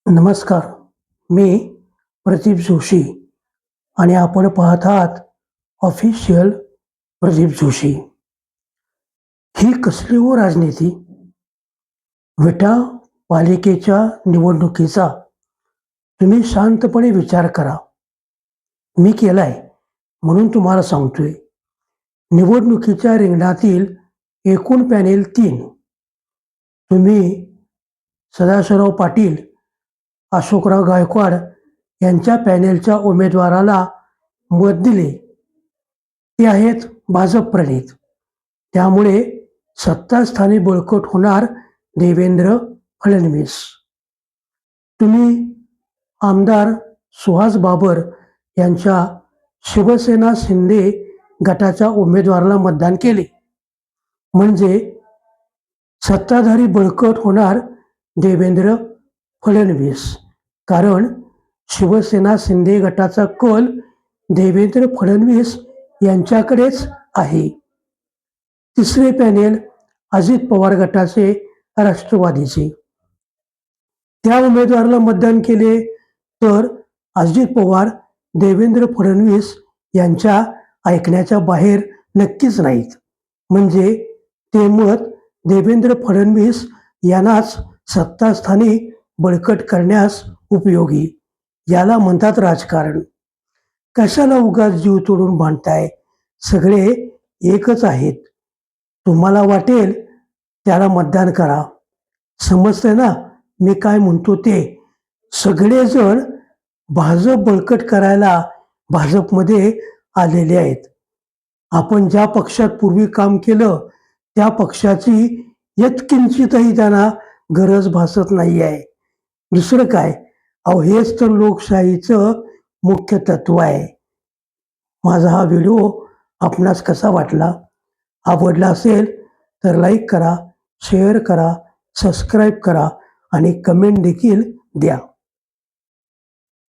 नमस्कार. मी प्रदीप जोशी आणि आपण पाहत आहात ऑफिशियल प्रदीप जोशी. ही कसली हो राजनीती? विटा पालिकेच्या निवडणुकीचा तुम्ही शांतपणे विचार करा. मी केलाय म्हणून तुम्हाला सांगतोय. निवडणुकीच्या रिंगणातील एकूण पॅनेल 3. तुम्ही सदाशिवराव पाटील, अशोकराव गायकवाड यांच्या पॅनेलच्या उमेदवाराला मत दिले. ते आहेत भाजप प्रणित. त्यामुळे सत्तास्थानी बळकट होणार देवेंद्र फडणवीस. तुम्ही आमदार सुहास बाबर यांच्या शिवसेना शिंदे गटाच्या उमेदवाराला मतदान केले. म्हणजे सत्ताधारी बळकट होणार देवेंद्र फडणवीस. कारण शिवसेना शिंदे गटाचा कल देवेंद्र फडणवीस यांच्याकडेच आहे. तिसरे पॅनेल अजित पवार गटाचे राष्ट्रवादीचे. त्या उमेदवाराला मतदान केले तर अजित पवार देवेंद्र फडणवीस यांच्या ऐकण्याच्या बाहेर नक्कीच नाहीत. म्हणजे ते मत देवेंद्र फडणवीस यांनाच सत्तास्थानी बळकट करण्यास उपयोगी. याला म्हणतात राजकारण. कशाला उगाच जीव तोडून भांडताय? सगळे एकच आहेत. तुम्हाला वाटेल त्याला मतदान करा. समजतंय ना मी काय म्हणतो ते? सगळेजण भाजप बळकट करायला भाजपमध्ये आलेले आहेत. आपण ज्या पक्षात पूर्वी काम केलं त्या पक्षाची यत्किंचितही त्यांना गरज भासत नाही आहे. दुसरं काय? अहो हेच तर लोकशाहीचं मुख्य तत्व आहे. माझा हा व्हिडिओ आपणास कसा वाटला? आवडला असेल तर लाईक करा, शेअर करा, सबस्क्राईब करा आणि कमेंट देखील द्या.